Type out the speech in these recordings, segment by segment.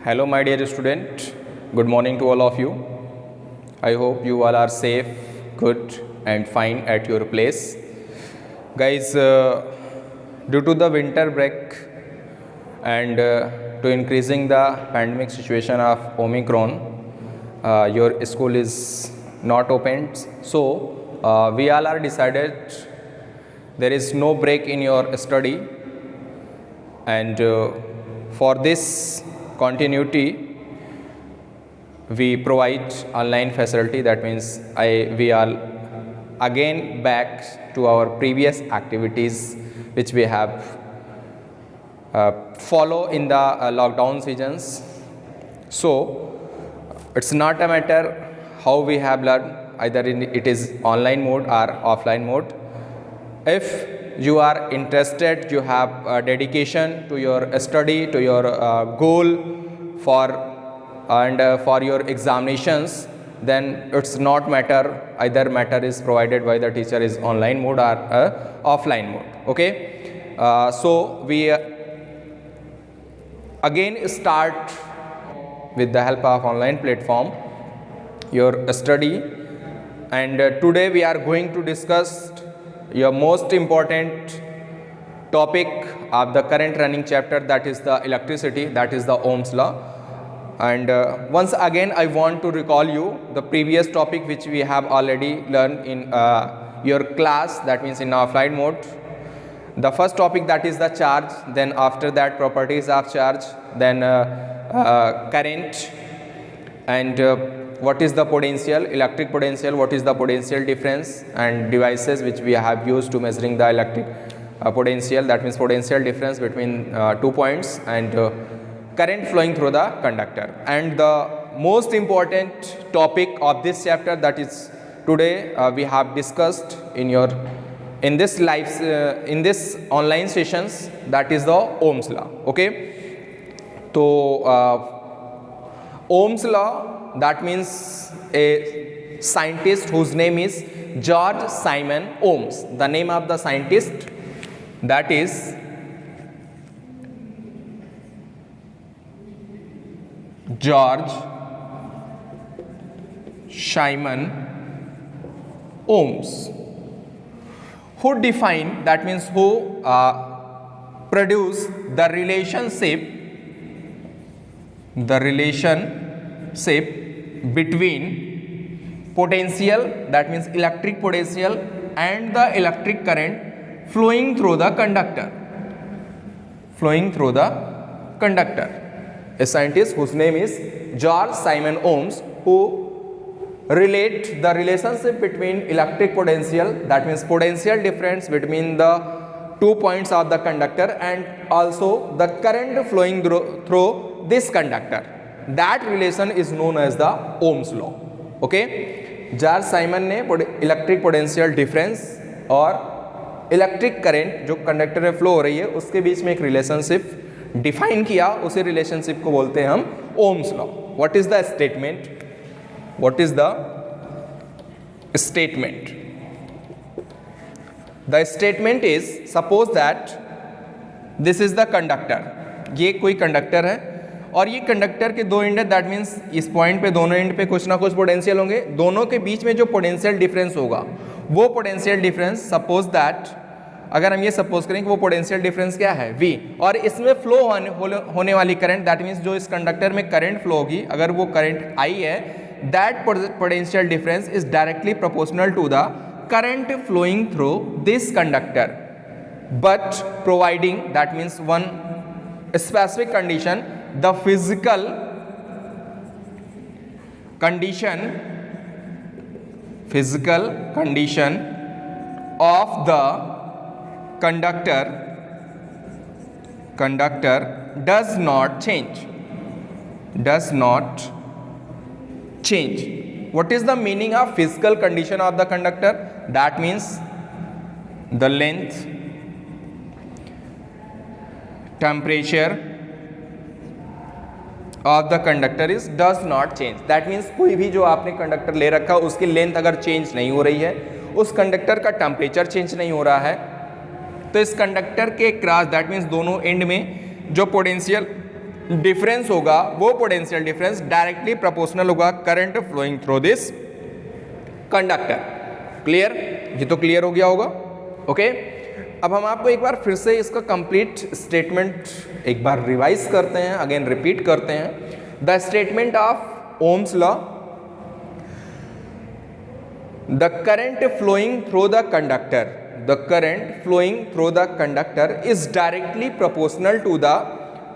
Hello, my dear student. Good morning to all of you. I hope you all are safe, good, and fine at your place. Guys, due to the winter break and to increasing the pandemic situation of Omicron, your school is not opened. So, we all are decided there is no break in your study, and for this continuity we provide online facility. That means we are again back to our previous activities which we have follow in the lockdown seasons. So it's not a matter how we have learned, either it is online mode or offline mode. If you are interested, you have dedication to your study, to your goal for your examinations, then it's not matter, either matter is provided by the teacher is online mode or offline mode. Okay, so we again start with the help of online platform your study, and today we are going to discuss your most important topic of the current running chapter, that is the electricity, that is the Ohm's law. And once again I want to recall you the previous topic which we have already learned in your class, that means in offline mode. The first topic, that is the charge, then after that properties of charge, then current, and what is the potential, electric potential, what is the potential difference, and devices which we have used to measuring the electric potential, that means potential difference between 2 points, and current flowing through the conductor. And the most important topic of this chapter, that is today we have discussed in this online sessions, that is the Ohm's law. Okay, so Ohm's law, that means a scientist whose name is George Simon Ohms. The name of the scientist, that is George Simon Ohms, who defined, that means who produced the relationship between potential, that means electric potential, and the electric current flowing through the conductor. A scientist whose name is George Simon Ohms, who relate the relationship between electric potential, that means potential difference between the 2 points of the conductor, and also the current flowing through this conductor. That relation is known as the Ohm's law. Okay, George Simon ने electric potential difference और electric current जो conductor में flow हो रही है उसके बीच में एक रिलेशनशिप डिफाइन किया, उसी रिलेशनशिप को बोलते हैं हम Ohm's law. What is the statement? The statement is, suppose that this is the conductor. ये कोई कंडक्टर है और ये कंडक्टर के दो एंड है, दैट मीन्स इस पॉइंट पे दोनों एंड पे कुछ ना कुछ पोटेंशियल होंगे. दोनों के बीच में जो पोटेंशियल डिफरेंस होगा वो पोटेंशियल डिफरेंस, सपोज दैट अगर हम ये सपोज करें कि वो पोटेंशियल डिफरेंस क्या है V, और इसमें फ्लो होने वाली करंट, दैट मीन्स जो इस कंडक्टर में करंट फ्लो होगी, अगर वो करंट I है, that potential difference is directly proportional to the current flowing through this conductor, but providing, that means one specific condition, the physical condition of the conductor does not change. What is the meaning of physical condition of the conductor? That means the length, temperature of the conductor is does not change. That means कोई भी जो आपने conductor ले रखा उसकी length अगर change नहीं हो रही है, उस कंडक्टर का टेम्परेचर चेंज नहीं हो रहा है, तो इस कंडक्टर के क्रॉस, दैट मीन्स दोनों एंड में जो पोटेंशियल डिफरेंस होगा वो पोटेंशियल डिफरेंस डायरेक्टली प्रोपोर्शनल होगा current flowing through this conductor. Clear? ये तो क्लियर हो गया होगा। ओके, अब हम आपको एक बार फिर से इसका कंप्लीट स्टेटमेंट एक बार रिवाइज करते हैं, अगेन रिपीट करते हैं। The statement of Ohm's law, the current flowing through the conductor, the current flowing through the conductor is directly proportional to the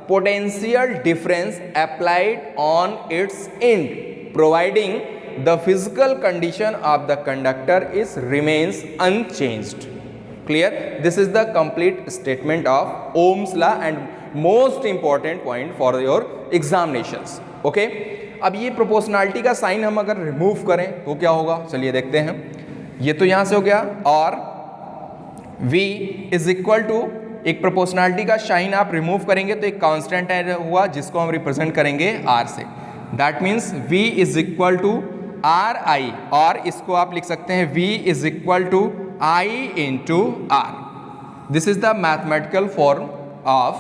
potential difference applied on its end, providing the physical condition of the conductor is remains unchanged. Clear? This is the complete statement of Ohm's law and most important point for your examinations. Okay? अब ये proportionality का sign हम अगर remove करें तो क्या होगा, चलिए देखते हैं। ये तो यहां से हो गया, और V इज इक्वल टू, एक प्रोपोर्शनलिटी का साइन आप रिमूव करेंगे तो एक कांस्टेंट हुआ जिसको हम रिप्रेजेंट करेंगे R से। That means V is equal to R I, और इसको आप लिख सकते हैं V is equal to I into R। This is the mathematical form of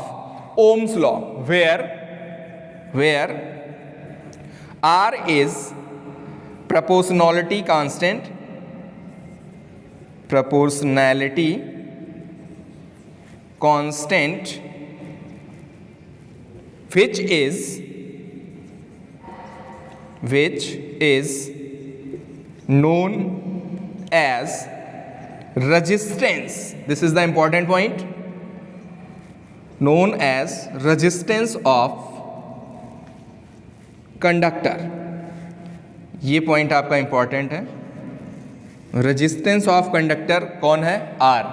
Ohm's law where R is proportionality constant, which is known as resistance. This is the important point, known as resistance of conductor. ये point आपका important है। Resistance of conductor कौन है? R।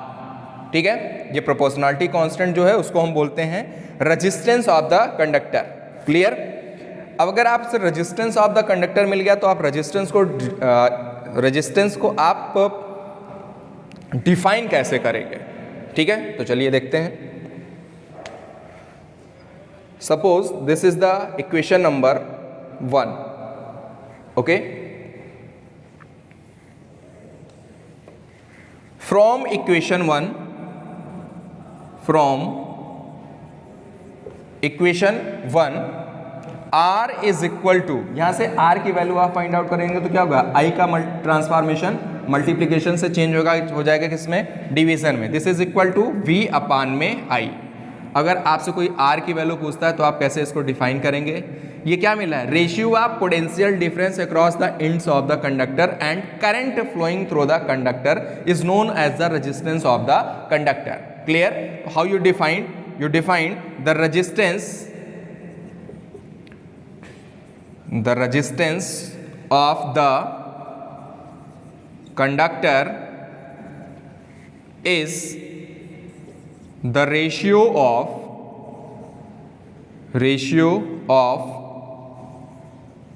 ठीक है, ये proportionality constant जो है उसको हम बोलते हैं resistance of the conductor. Clear? अब अगर आपसे रेजिस्टेंस ऑफ द कंडक्टर मिल गया तो आप रेजिस्टेंस को आप डिफाइन कैसे करेंगे? ठीक है, तो चलिए देखते हैं। Suppose this is the equation number 1। okay, from equation 1 R is equal to, यहां से R की वैल्यू आप फाइंड आउट करेंगे तो क्या होगा, I का ट्रांसफॉर्मेशन मल्टीप्लीकेशन से चेंज हो जाएगा किसमें, डिवीजन में। This is equal to V upon में I। अगर आपसे कोई R की वैल्यू पूछता है तो आप कैसे इसको डिफाइन करेंगे? ये क्या मिला है, ratio of potential difference across the ends of the conductor and current flowing through the conductor is known as the resistance of the conductor. Clear? How you define? You define the resistance of the conductor is the ratio of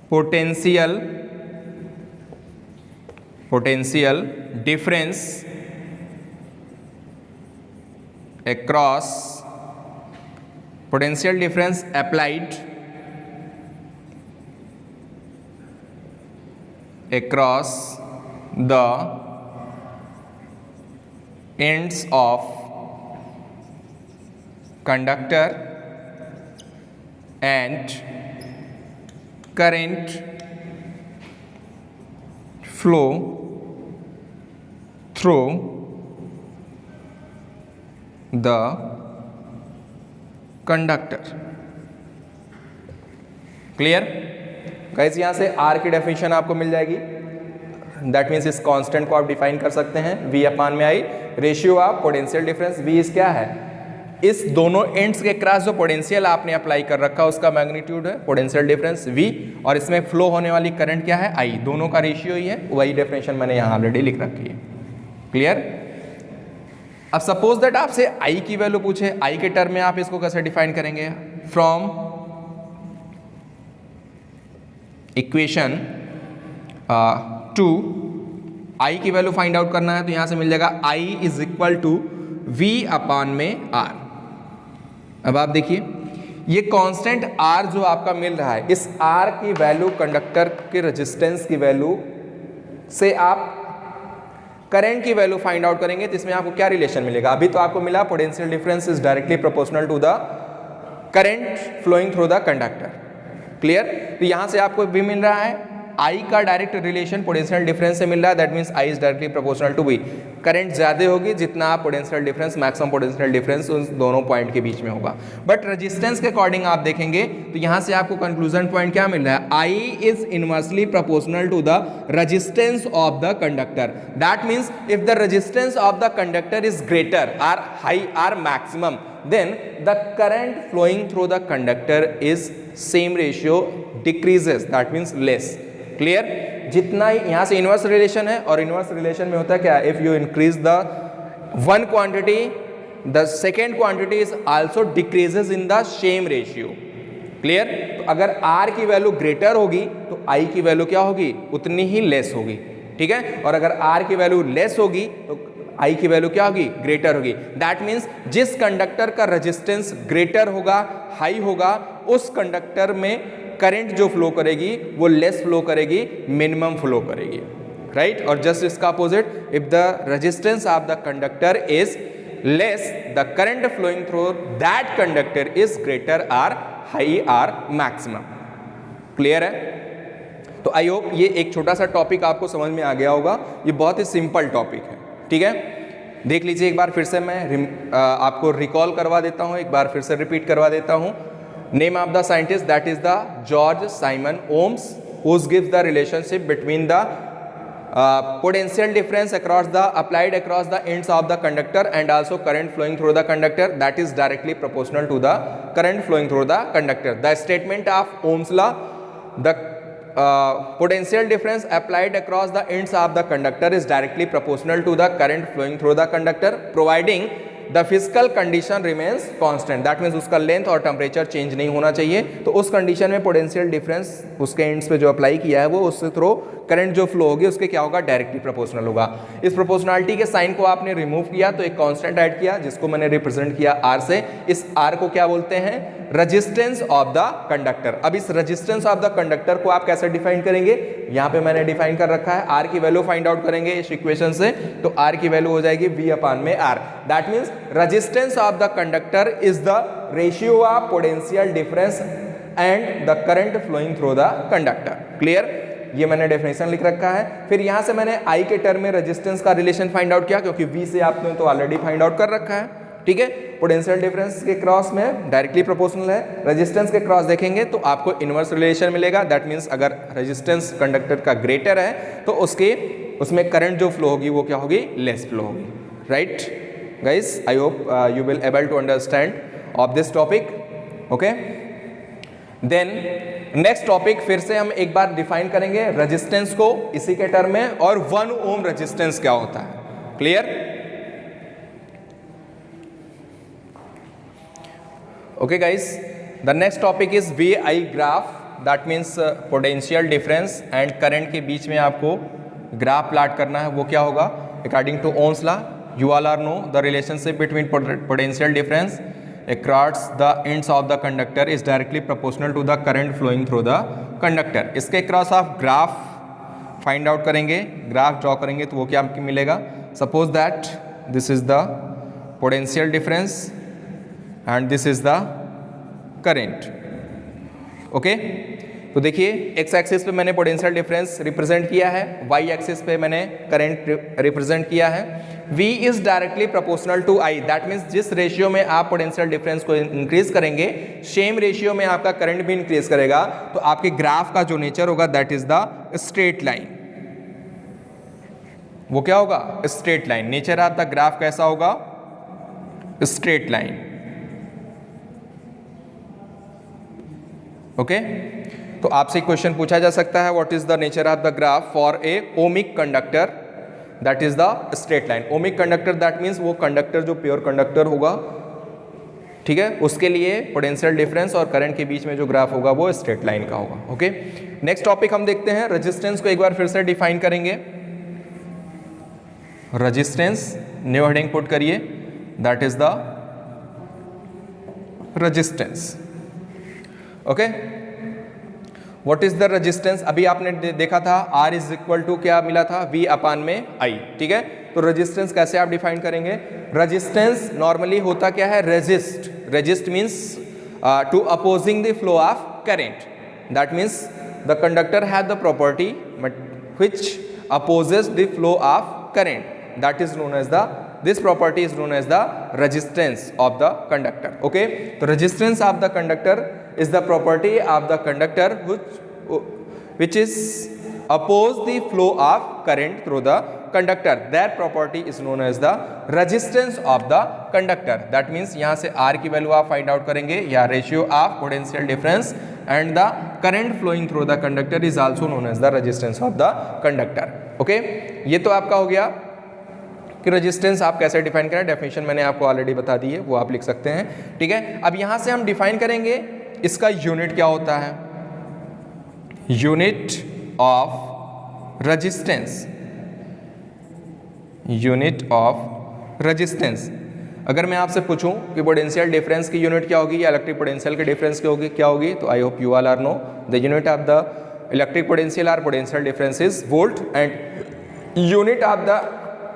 potential difference across potential difference applied across the ends of conductor and current flow through the conductor। Clear guys? यहां से R की definition आपको मिल जाएगी। That means इस constant को आप define कर सकते हैं V अपान में I, ratio of potential difference. V इस क्या है, इस दोनों एंड्स के क्रॉस जो पोटेंशियल आपने अप्लाई कर रखा है उसका मैग्नीट्यूड है पोटेंशियल डिफरेंस V, और इसमें फ्लो होने वाली करंट क्या है, I। दोनों का रेशियो ही है, वही डेफिनेशन मैंने यहाँ ऑलरेडी लिख रखी है। क्लियर? अब सपोज दैट आपसे I की वैल्यू पूछे, I के टर्म में आप इसको कैसे डिफाइन करेंगे? फ्रॉम इक्वेशन 2 I की वैल्यू फाइंड आउट करना है तो यहां से मिल जाएगा I is equal to V upon में R। अब आप देखिए ये कांस्टेंट R जो आपका मिल रहा है, इस R की वैल्यू कंडक्टर के रेजिस्टेंस की वैल्यू से आप करंट की वैल्यू फाइंड आउट करेंगे तो इसमें आपको क्या रिलेशन मिलेगा? अभी तो आपको मिला potential difference is directly proportional to the current flowing through the conductor. Clear? तो यहां से आपको भी मिल रहा है I का डायरेक्ट रिलेशन पोटेंशियल डिफरेंस से मिल रहा है, that means I is directly proportional to V। Current ज्यादा होगी जितना आप potential difference, maximum potential difference उन दोनों पॉइंट के बीच में होगा। बट रेजिस्टेंस के अकॉर्डिंग आप देखेंगे तो यहां से आपको कंक्लूजन पॉइंट क्या मिल रहा है, I is inversely proportional to the resistance of the conductor. That means if the resistance of the conductor is greater or high or maximum, then the current flowing through the conductor is same ratio decreases, that means less। Clear? जितना यहाँ से inverse relation है, और inverse relation में होता है क्या, if you increase the one quantity the second quantity is also decreases in the same ratio. Clear? तो अगर R की वैल्यू ग्रेटर होगी तो I की वैल्यू क्या होगी, उतनी ही लेस होगी। ठीक है? और अगर R की वैल्यू लेस होगी तो I की वैल्यू क्या होगी, ग्रेटर होगी। दैट मीन्स जिस कंडक्टर का रेजिस्टेंस ग्रेटर होगा, हाई होगा, उस कंडक्टर में करंट जो फ्लो करेगी वो लेस फ्लो करेगी, मिनिमम फ्लो करेगी। राइट? और जस्ट इसका अपोजिट, if the resistance of the conductor is less, the current flowing through that conductor is greater or high or maximum. Clear है? तो आई होप ये एक छोटा सा टॉपिक आपको समझ में आ गया होगा। ये बहुत ही सिंपल टॉपिक है। ठीक है? देख लीजिए एक बार फिर से, मैं आपको रिकॉल करवा देता हूं, एक बार फिर से रिपीट करवा देता हूं। Name of the scientist, that is the George Simon Ohms, whose gives the relationship between the potential difference across the applied across the ends of the conductor and also current flowing through the conductor that is directly proportional to the current flowing through the conductor। The statement of Ohm's law, the potential difference applied across the ends of the conductor is directly proportional to the current flowing through the conductor providing the physical condition remains constant। that means उसका length और temperature change नहीं होना चाहिए। तो उस condition में potential difference उसके ends पे जो अप्लाई किया है वो उससे थ्रू करंट जो फ्लो होगी उसके क्या होगा, डायरेक्टली प्रोपोर्शनल होगा। इस प्रोपोर्शनलिटी के साइन को आपने रिमूव किया तो एक कांस्टेंट ऐड किया जिसको मैंने रिप्रेजेंट किया R से। इस R को क्या बोलते हैं, रेजिस्टेंस ऑफ द कंडक्टर। अब इस रेजिस्टेंस ऑफ द कंडक्टर को आप कैसे डिफाइन करेंगे, यहाँ पे मैंने डिफाइन कर रखा है। R की वैल्यू फाइंड आउट करेंगे इस इक्वेशन से, तो R की वैल्यू हो जाएगी V अपान में R। That means resistance of the conductor is the ratio of potential difference and the current flowing through the conductor. Clear? ये मैंने डेफिनेशन लिख रखा है। फिर यहां से मैंने I के टर्म में रेजिस्टेंस का रिलेशन फाइंड आउट किया क्योंकि V से आपने तो ऑलरेडी फाइंड आउट कर रखा है। ठीक है? पोटेंशियल डिफरेंस के क्रॉस में डायरेक्टली प्रोपोर्शनल है, रेजिस्टेंस के क्रॉस देखेंगे तो आपको इनवर्स रिलेशन मिलेगा। दैट मींस अगर रेजिस्टेंस कंडक्टर का ग्रेटर है तो उसमें करंट जो फ्लो होगी वो क्या होगी, लेस फ्लो होगी। Right guys? I hope you will able to understand of this topic. Okay, then next topic फिर से हम एक बार डिफाइन करेंगे रेजिस्टेंस को इसी के टर्म में, और 1 ओम रेजिस्टेंस क्या होता है। Clear? Okay guys, the next topic is VI graph, that means potential difference and current के बीच में आपको ग्राफ प्लाट करना है। वो क्या होगा, according to Ohm's law you all are know the relationship between potential difference across the ends of the conductor is directly proportional to the current flowing through the conductor। इसके cross आप graph find out करेंगे, graph draw करेंगे तो वो क्या आपको मिलेगा, suppose that this is the potential difference and this is the current. Okay, तो देखिए एक्स एक्सिस पे मैंने पोटेंशियल डिफरेंस रिप्रेजेंट किया है, वाई एक्सिस पे मैंने करंट रिप्रेजेंट किया है। V is directly proportional to I, that means जिस रेशियो में आप पोटेंशियल डिफरेंस को इंक्रीज करेंगे सेम रेशियो में आपका करंट भी इंक्रीज करेगा। तो आपके ग्राफ का जो नेचर होगा that is the straight line. वो क्या होगा, straight line. Nature of the graph कैसा होगा, स्ट्रेट लाइन। ओके, तो आपसे क्वेश्चन पूछा जा सकता है what is the nature of the graph for a ohmic conductor, that is the straight line. Ohmic conductor that means वो कंडक्टर जो प्योर कंडक्टर होगा, ठीक है, उसके लिए पोटेंशियल डिफरेंस और करंट के बीच में जो ग्राफ होगा वो स्ट्रेट लाइन का होगा। ओके, नेक्स्ट टॉपिक हम देखते हैं, रेजिस्टेंस को एक बार फिर से डिफाइन करेंगे। रेजिस्टेंस न्यू हेडिंग पुट करिए, that is the resistance. Okay, what is the resistance, अभी आपने देखा था R इज इक्वल टू क्या मिला था, V अपान में I। ठीक है, तो रेजिस्टेंस कैसे आप डिफाइन करेंगे, रेजिस्टेंस नॉर्मली होता क्या है, resist. Resist means to opposing the flow of current. That means the conductor has the property which opposes the flow of current. That is known as this property is known as the resistance of the conductor. Okay, so resistance of the conductor is the property of the conductor which is oppose the flow of current through the conductor. That property is known as the resistance of the conductor. That means यहाँ से R की value आप find out करेंगे, या ratio of potential difference and the current flowing through the conductor is also known as the resistance of the conductor. Okay, ये तो आपका हो गया कि रेजिस्टेंस आप कैसे डिफाइन करें. डेफिनेशन मैंने आपको ऑलरेडी बता दी है, वो आप लिख सकते हैं. ठीक है, अब यहाँ से हम डिफाइन करेंगे इसका यूनिट क्या होता है. Unit of resistance, unit of resistance. अगर मैं आपसे पूछूं कि पोटेंशियल डिफरेंस की यूनिट क्या होगी या इलेक्ट्रिक पोटेंशियल के डिफरेंस की होगी क्या होगी, तो I hope you all are know the unit of the electric potential और potential difference is volt and unit of the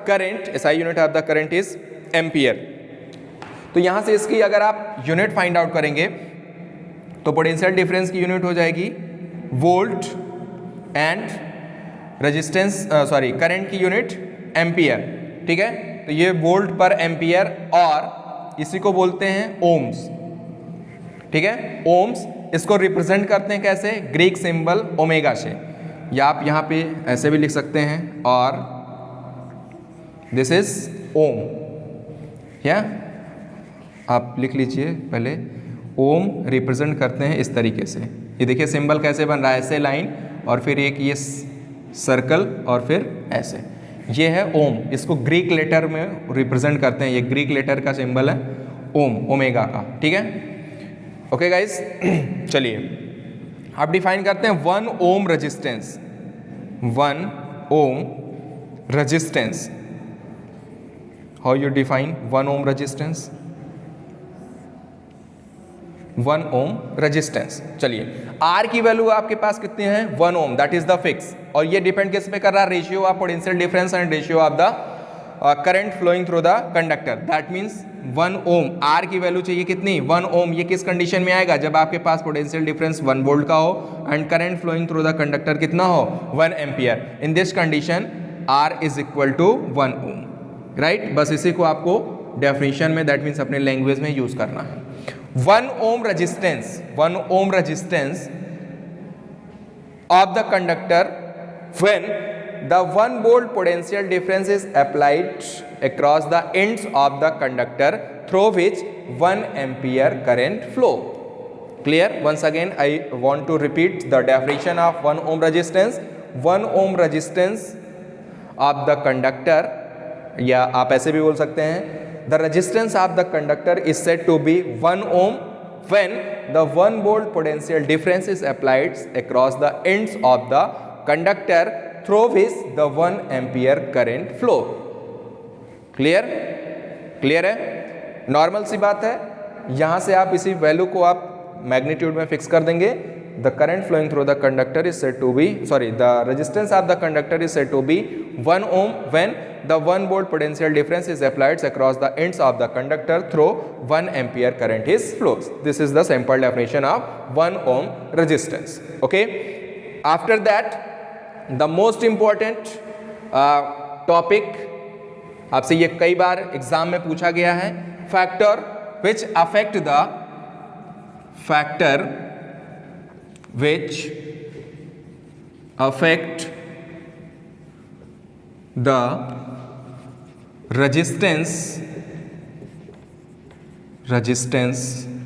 current, SI unit of the current is ampere. तो यहां से इसकी अगर आप यूनिट फाइंड आउट करेंगे तो potential difference की यूनिट हो जाएगी वोल्ट एंड रेजिस्टेंस करंट की यूनिट एम्पियर. ठीक है, तो ये वोल्ट पर एम्पियर और इसी को बोलते हैं ओम्स. ठीक है, ओम्स. इसको रिप्रेजेंट करते हैं कैसे, ग्रीक सिंबल ओमेगा से, या आप यहाँ पे ऐसे भी लिख सकते हैं, और दिस इज ओम. या आप लिख लीजिए पहले, ओम रिप्रेजेंट करते हैं इस तरीके से. ये देखिए सिंबल कैसे बन रहा है, ऐसे लाइन और फिर एक ये सर्कल और फिर ऐसे, ये है ओम. इसको ग्रीक लेटर में रिप्रेजेंट करते हैं, ये ग्रीक लेटर का सिंबल है ओम, ओमेगा का. ठीक है, ओके गाइस. चलिए आप डिफाइन करते हैं 1 ohm resistance. 1 ohm resistance, how you define 1 ohm resistance. 1 ohm resistance. चलिए, आर की वैल्यू आपके पास कितनी है, 1 ohm, that is the fix. और ये डिपेंड किस पे कर रहा है, ratio of potential difference and ratio of the current flowing through the conductor. That means 1 ohm, R की वैल्यू चाहिए कितनी, 1 ओम. ये किस कंडीशन में आएगा, जब आपके पास पोटेंशियल डिफरेंस 1 वोल्ट का हो and current flowing through the conductor कितना हो, 1 ampere. In this condition R is equal to 1 ohm. Right, बस इसी को आपको डेफिनेशन में, दैट मीन्स अपने लैंग्वेज में यूज करना है. 1 ohm resistance of the conductor when the 1 volt potential difference is applied across the ends of the conductor through which 1 ampere current flow. Clear? Once again I want to repeat the definition of 1 ohm resistance. 1 ohm resistance of the conductor, या आप ऐसे भी बोल सकते हैं, the resistance of the conductor is said to be 1 ohm when the 1 volt potential difference is applied across the ends of the conductor through which the 1 ampere current flow. Clear? Clear है? Normal सी बात है. यहाँ से आप इसी value को आप magnitude में फिक्स कर देंगे. The current flowing through the conductor is said to be, the resistance of the conductor is said to be 1 ohm when the 1 volt potential difference is applied across the ends of the conductor through 1 ampere current is flows. This is the simple definition of 1 ohm resistance. Okay. After that, the most important topic, आपसे ये कई बार exam में पूछा गया है, factor which affect the resistance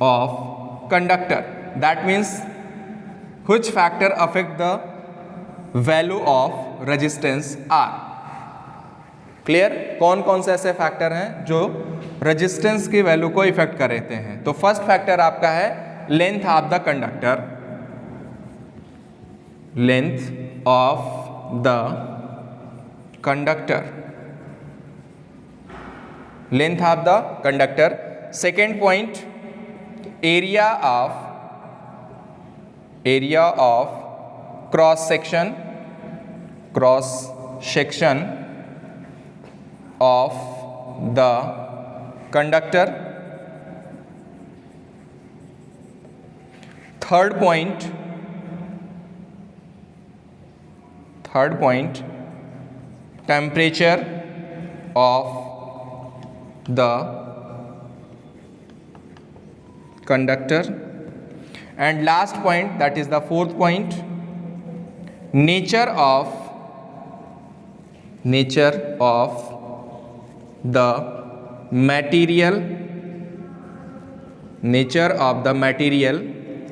of conductor. That means which factor affect the value of resistance R. Clear? कौन कौन से ऐसे फैक्टर हैं जो रेजिस्टेंस की वैल्यू को इफेक्ट कर रहते हैं. तो फर्स्ट फैक्टर आपका है length of the conductor. Length of the conductor, length of the conductor. Second point, area of cross section of the conductor. Third point temperature of the conductor, and last point, that is the fourth point, nature of the material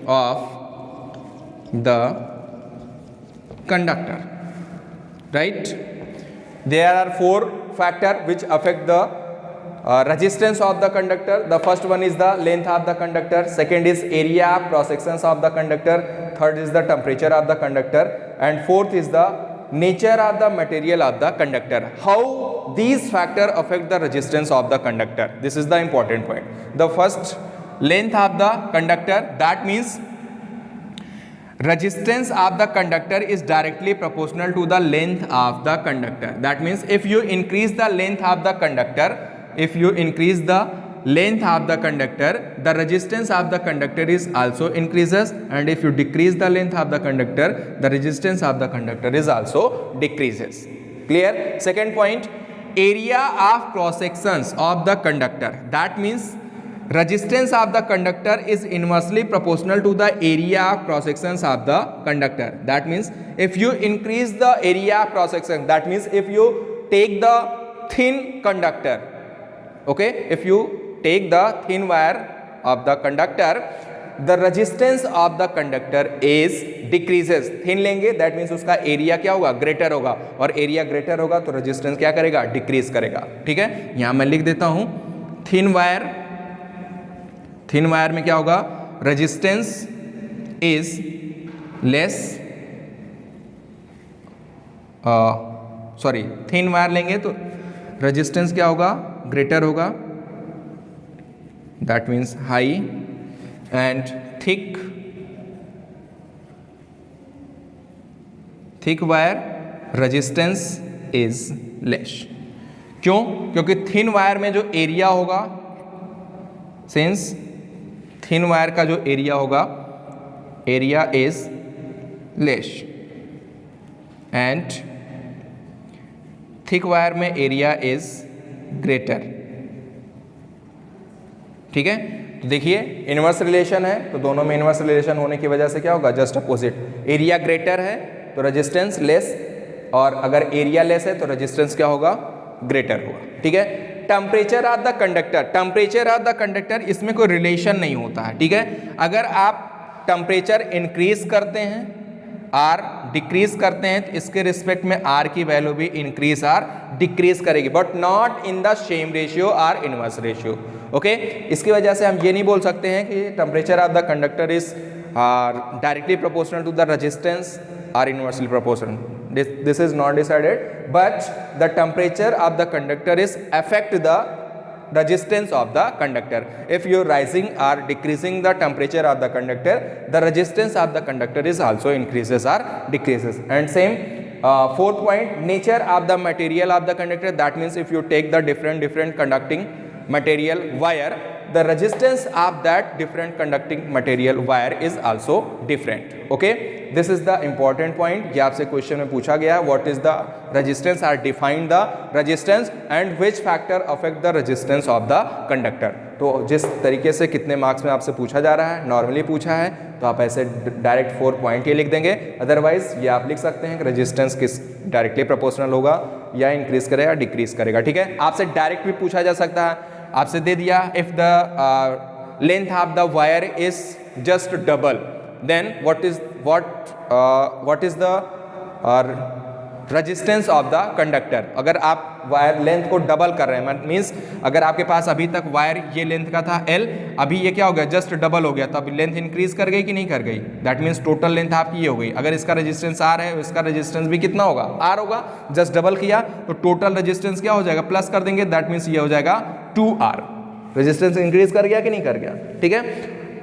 of the conductor, right? There are four factors which affect the resistance of the conductor. The first one is the length of the conductor, second is area of cross sections of the conductor, third is the temperature of the conductor, and fourth is the nature of the material of the conductor. How these factors affect the resistance of the conductor? This is the important point. The first, length of the conductor, that means resistance of the conductor is directly proportional to the length of the conductor. That means if you increase the length of the conductor, the resistance of the conductor is also increases, and if you decrease the length of the conductor, the resistance of the conductor is also decreases. Clear? Second point, area of cross sections of the conductor. That means resistance of the conductor is inversely proportional to the area of cross sections of the conductor. That means if you increase the area of cross section, that means if you take the thin conductor, okay, if you take the thin wire of the conductor, the resistance of the conductor is decreases. thin लेंगे, that means उसका area क्या होगा, greater होगा, और area greater होगा तो resistance क्या करेगा, decrease करेगा. ठीक है, यहाँ मैं लिख देता हूँ thin wire में क्या होगा, resistance is less, thin wire लेंगे तो resistance क्या होगा, greater होगा, that means high, and thick wire resistance is less. क्यों? क्योंकि thin wire में जो एरिया होगा, since thin wire का जो एरिया होगा, area is less, and thick wire में एरिया is greater. ठीक है, तो देखिए इनवर्स रिलेशन है, तो दोनों में इनवर्स रिलेशन होने की वजह से क्या होगा, जस्ट अपोजिट. एरिया ग्रेटर है तो रेजिस्टेंस लेस, और अगर एरिया लेस है तो रेजिस्टेंस क्या होगा, ग्रेटर होगा. ठीक है. टेम्परेचर ऑफ द कंडक्टर, इसमें कोई रिलेशन नहीं होता है. ठीक है, अगर आप टेम्परेचर इंक्रीज करते हैं आर डिक्रीज करते हैं तो इसके रिस्पेक्ट में आर की वैल्यू भी इंक्रीज आर डिक्रीज करेगी, but not in the same ratio are inverse ratio. Okay, इसकी वजह से हम ये नहीं बोल सकते हैं कि temperature of the conductor is directly proportional to the resistance or inversely proportional. This is not decided, but the temperature of the conductor is affect the resistance of the conductor. If you rising or decreasing the temperature of the conductor, the resistance of the conductor is also increases or decreases. And same fourth point, nature of the material of the conductor. That means if you take the different conducting material wire, the resistance of that different conducting material wire is also different. Okay, this is the important point. ये आपसे question में पूछा गया है, what is the resistance or define the resistance and which factor affect the resistance of the conductor. तो जिस तरीके से कितने मार्क्स में आपसे पूछा जा रहा है, नॉर्मली पूछा है, तो आप ऐसे डायरेक्ट 4 पॉइंट ये लिख देंगे. अदरवाइज ये आप लिख सकते हैं कि रेजिस्टेंस किस डायरेक्टली प्रोपोर्शनल होगा या इंक्रीज करेगा डिक्रीज करेगा. ठीक है, आपसे डायरेक्ट भी पूछा जा सकता है, आपसे दे दिया if the length of the wire is just double, then what is the resistance of the conductor. अगर आप वायर लेंथ को डबल कर रहे हैं, मीन्स अगर आपके पास अभी तक वायर ये लेंथ का था L, अभी ये क्या हो गया, जस्ट डबल हो गया, तो अभी लेंथ इंक्रीज कर गई कि नहीं कर गई, दैट मीन्स टोटल लेंथ आपकी ये हो गई. अगर इसका रेजिस्टेंस R है, इसका रेजिस्टेंस भी कितना होगा, R होगा, जस्ट डबल किया तो टोटल रेजिस्टेंस क्या हो जाएगा, प्लस कर देंगे, दैट मीन्स ये हो जाएगा 2R. रेजिस्टेंस इंक्रीज कर गया कि नहीं कर गया. ठीक है,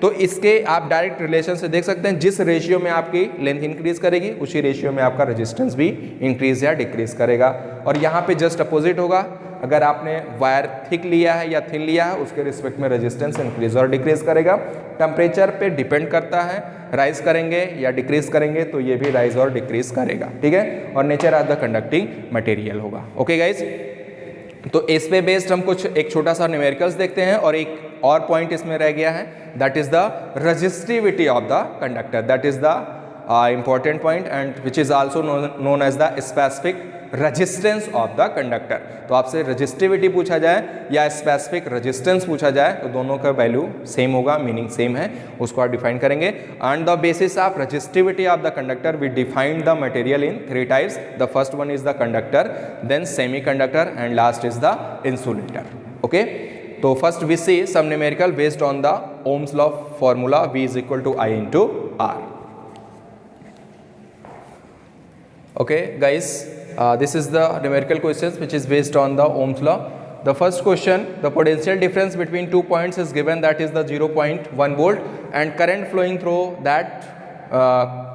तो इसके आप डायरेक्ट रिलेशन से देख सकते हैं, जिस रेशियो में आपकी लेंथ इंक्रीज करेगी उसी रेशियो में आपका रेजिस्टेंस भी इंक्रीज या डिक्रीज करेगा. और यहाँ पे जस्ट अपोजिट होगा, अगर आपने वायर थिक लिया है या थिन लिया है उसके रिस्पेक्ट में रेजिस्टेंस इंक्रीज और डिक्रीज करेगा। टेम्परेचर पे डिपेंड करता है, राइज करेंगे या डिक्रीज करेंगे तो ये भी राइज और डिक्रीज करेगा, ठीक है। और nature of the conducting material होगा। ओके गाइज, तो इस पे बेस्ड हम कुछ एक छोटा सा न्यूमेरिकल्स देखते हैं और एक और पॉइंट इसमें रह गया है, that is the resistivity of the conductor, that is the important point and which is also known as the specific resistance of the conductor। तो आपसे resistivity पूछा जाए या specific resistance पूछा जाए तो दोनों का वैल्यू सेम होगा, मीनिंग सेम है, उसको आप डिफाइन करेंगे। on the basis of resistivity of the conductor we define the material in 3 types। the first one is the conductor, then semiconductor and last is the insulator। okay, तो first we see some numerical based on the Ohm's law formula V is equal to I into R। Okay guys, this is the numerical questions which is based on the Ohm's law। The first question, the potential difference between 2 points is given, that is the 0.1 volt and current flowing through that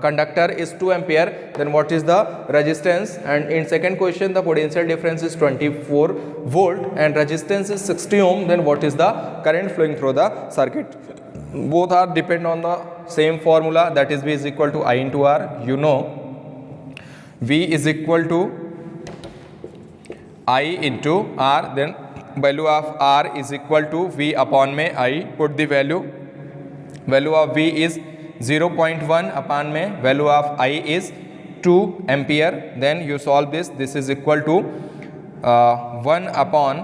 conductor is 2 ampere, then what is the resistance? And in second question the potential difference is 24 volt and resistance is 60 ohm, then what is the current flowing through the circuit? Both are depend on the same formula, that is V is equal to I into R। you know V is equal to I into R, then value of R is equal to V upon में I, put the value of V is 0.1 upon में value of I is 2 ampere, then you solve this is equal to 1 upon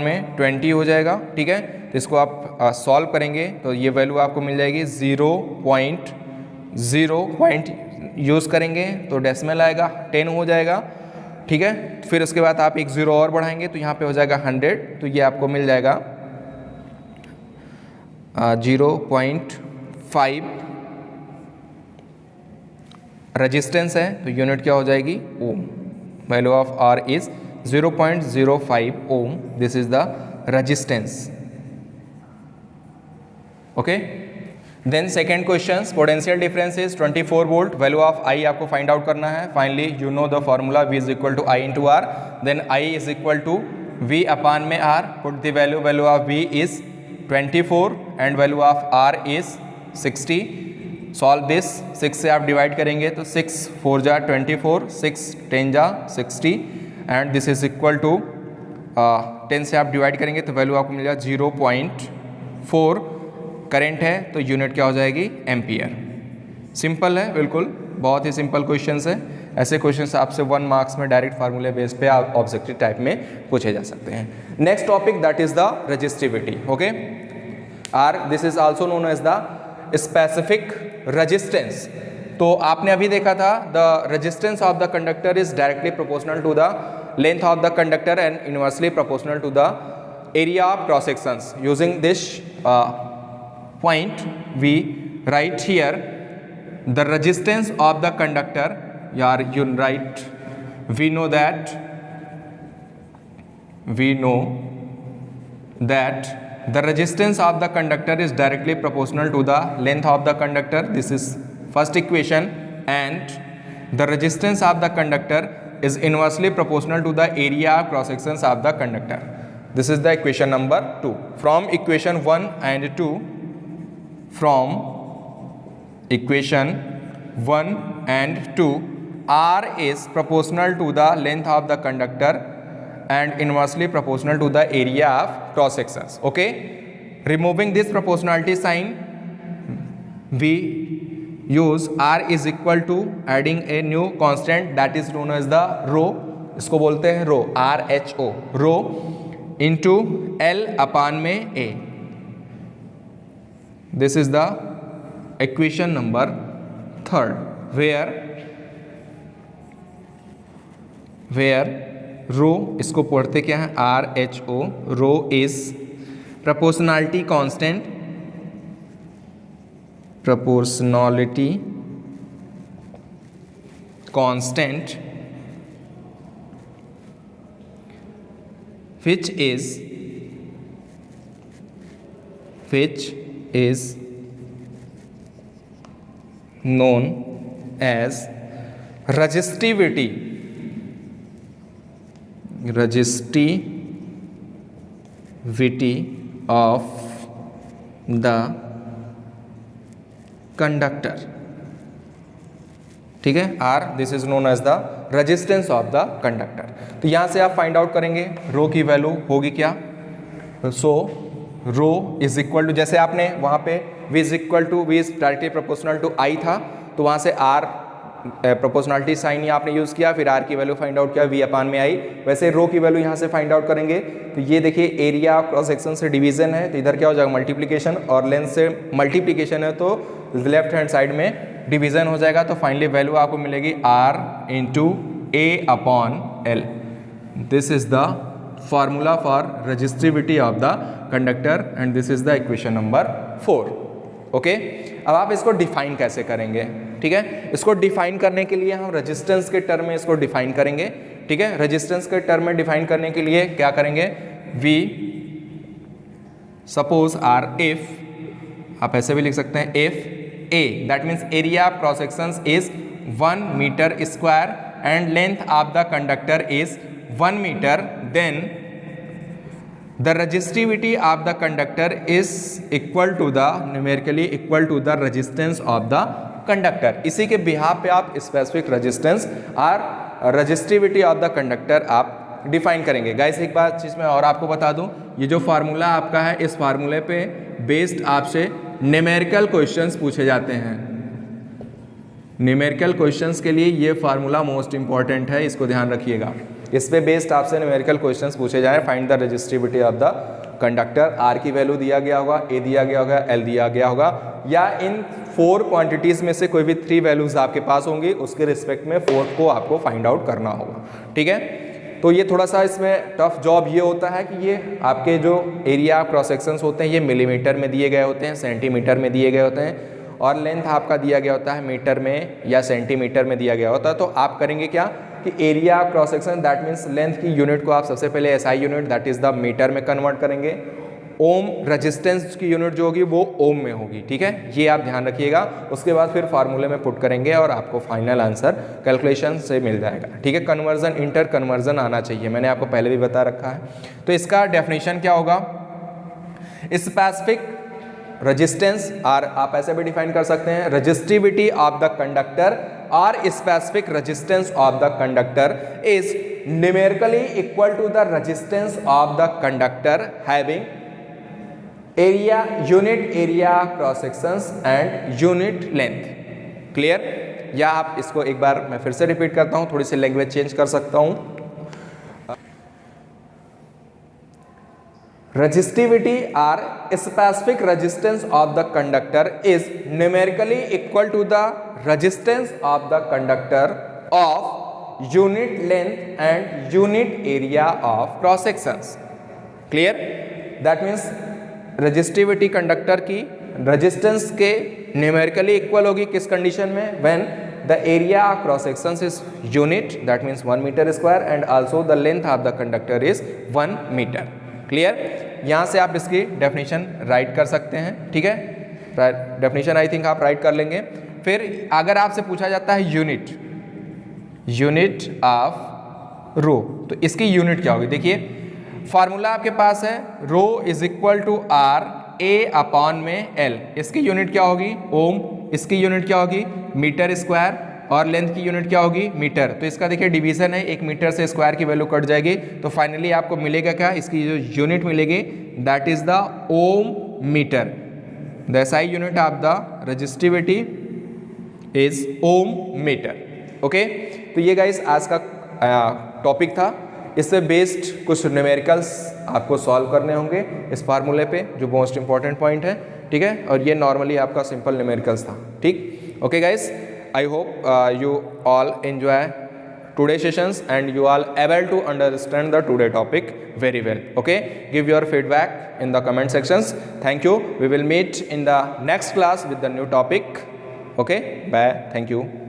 में 20 हो जाएगा, ठीक है। इसको आप solve करेंगे तो ये वैल्यू आपको मिल जाएगी 0.0 यूज़ करेंगे तो डेसिमल आएगा 10 हो जाएगा, ठीक है। फिर उसके बाद आप एक 0 और बढ़ाएंगे तो यहाँ पे हो जाएगा 100, तो ये आपको मिल जाएगा 0.5 रेजिस्टेंस है तो यूनिट क्या हो जाएगी ohm. Value of R is 0.05 ohm, this is the resistance. Okay, then second question, potential difference is 24 volt, value of I आपको फाइंड आउट करना है। Finally you know the formula V is equal to I into R, then I is equal to V upon में R, put the value of V is 24 and value of R is 60। Solve this, 6 से आप divide करेंगे तो 6 4 जा 24, 6 10 जा 60 and this is equal to 10 से आप divide करेंगे तो वैल्यू आपको मिलेगा 0.4। करंट है तो यूनिट क्या हो जाएगी एम्पियर। सिंपल है, बिल्कुल बहुत ही सिंपल क्वेश्चंस है। ऐसे क्वेश्चंस आपसे 1 मार्क्स में डायरेक्ट फार्मूले बेस पे आप ऑब्जेक्टिव टाइप में पूछे जा सकते हैं। Next topic that is the resistivity. Okay, or this is also known as the specific resistance. तो आपने अभी देखा था the resistance of the conductor is directly proportional to the length of the conductor and inversely proportional to the area of cross sections. Using this point we write here the resistance of the conductor, you write we know that the resistance of the conductor is directly proportional to the length of the conductor, this is first equation, and the resistance of the conductor is inversely proportional to the area of cross sections of the conductor, this is the equation number 2. From equation 1 and 2, from equation 1 and 2, R is proportional to the length of the conductor and inversely proportional to the area of cross sections. Okay, removing this proportionality sign we use R is equal to adding a new constant that is known as the rho, इसको बोलते हैं rho, RHO, rho into L upon में A। This is the equation number 3rd, where rho, इसको पढ़ते क्या है RHO, rho is proportionality constant, which is known as resistivity resistivity of the conductor, ठीक है, R this is known as the resistance of the conductor. तो यहां से आप फाइंड आउट करेंगे रो की वैल्यू होगी क्या, so rho is equal to, जैसे आपने वहां पे v is equal to v is directly proportional to I था, तो वहां से r प्रोपोर्शनलिटी साइन आपने यूज किया, फिर r की वैल्यू फाइंड आउट किया v अपान में I। वैसे रो की वैल्यू यहां से फाइंड आउट करेंगे तो ये देखिए एरिया क्रॉस सेक्शन से डिवीजन है, तो इधर क्या हो जाएगा मल्टीप्लीकेशन, और लेंथ से मल्टीप्लीकेशन है तो लेफ्ट हैंड साइड में डिवीजन हो जाएगा। तो फाइनली वैल्यू आपको मिलेगी r into a upon l। This is the formula for resistivity of the conductor and this is the equation number 4। Okay, अब आप इसको डिफाइन कैसे करेंगे, ठीक है, इसको डिफाइन करने के लिए हम रेजिस्टेंस के टर्म में इसको डिफाइन करेंगे, ठीक है। रेजिस्टेंस के टर्म में डिफाइन करने के लिए क्या करेंगे, वी सपोज आर इफ, आप ऐसे भी लिख सकते हैं if A, that means area of cross sections is 1 meter square and length of the conductor is 1 meter, then the resistivity of the conductor is equal to the, numerically equal to the resistance of the conductor। इसी के behalf पे आप specific resistance और resistivity of the conductor आप define करेंगे। Guys एक बात चीज़ मैं और आपको बता दूं, ये जो फार्मूला आपका है, इस फार्मूले पे बेस्ड आपसे न्यूमेरिकल क्वेश्चंस पूछे जाते हैं। न्यूमेरिकल क्वेश्चंस के लिए ये फार्मूला मोस्ट इंपॉर्टेंट है, इसको ध्यान रखिएगा। इस पे बेस्ड आपसे न्यूमेरिकल क्वेश्चंस पूछे जाए, find the resistivity of the conductor, R की वैल्यू दिया गया होगा, ए दिया गया होगा, एल दिया गया होगा, या इन 4 क्वांटिटीज में से कोई भी 3 वैल्यूज आपके पास होंगी, उसके रिस्पेक्ट में 4th को आपको फाइंड आउट करना होगा, ठीक है। तो ये थोड़ा सा इसमें टफ जॉब ये होता है कि ये आपके जो एरिया क्रॉस सेक्शंस होते हैं ये मिलीमीटर में दिए गए होते हैं, सेंटीमीटर में दिए गए होते हैं, और लेंथ आपका दिया गया होता है मीटर में या सेंटीमीटर में दिया गया होता है। तो आप करेंगे क्या कि area cross section that means length की यूनिट को आप सबसे पहले SI unit that is the metre में कन्वर्ट करेंगे, ओम रेजिस्टेंस की यूनिट जो होगी वो ओम में होगी, ठीक है, ये आप ध्यान रखिएगा। उसके बाद फिर फार्मूले में पुट करेंगे और आपको फाइनल आंसर कैलकुलेशन से मिल जाएगा, ठीक है। कन्वर्जन इंटर कन्वर्जन आना चाहिए, मैंने आपको पहले भी बता रखा है। तो इसका डेफिनेशन क्या होगा, स्पेसिफिक रेजिस्टेंस, और आप ऐसे भी डिफाइन कर सकते हैं रेजिस्टिविटी ऑफ द कंडक्टर और specific resistance of the conductor is numerically equal to the resistance of the conductor having area, unit area cross sections and unit length. Clear, या आप इसको एक बार मैं फिर से रिपीट करता हूं, थोड़ी सी लैंग्वेज चेंज कर सकता हूं। Resistivity or specific resistance of the conductor is numerically equal to the resistance of the conductor of unit length and unit area of cross sections. Clear, that means resistivity conductor की resistance के numerically equal होगी किस condition में, when the area of cross sections is unit that means 1 metre square and also the length of the conductor is 1 metre. Clear, यहाँ से आप इसकी definition right कर सकते हैं, ठीक है, डेफिनेशन आई थिंक आप राइट कर लेंगे। फिर अगर आपसे पूछा जाता है यूनिट ऑफ रो, तो इसकी यूनिट क्या होगी, देखिए फार्मूला आपके पास है rho is equal to R A upon में एल, इसकी यूनिट क्या होगी ओम, इसकी यूनिट क्या होगी मीटर स्क्वायर, और लेंथ की यूनिट क्या होगी मीटर। तो इसका देखिए डिवीजन है, 1 मीटर से स्क्वायर की वैल्यू कट जाएगी, तो फाइनली आपको मिलेगा क्या, इसकी जो यूनिट मिलेगी that is the ohm metre. The SI unit of the resistivity is ohm metre. Okay, तो ये गाइस आज का टॉपिक था, इससे बेस्ड कुछ न्यूमेरिकल्स आपको सॉल्व करने होंगे इस फार्मूले पे, जो मोस्ट इंपॉर्टेंट पॉइंट है, ठीक है, और ये नॉर्मली आपका सिंपल न्यूमेरिकल्स था, ठीक। Okay guys, I hope you all enjoy today's sessions and you all able to understand the today topic very well. Okay, give your feedback in the comment sections. Thank you. We will meet in the next class with the new topic. Okay, bye. Thank you.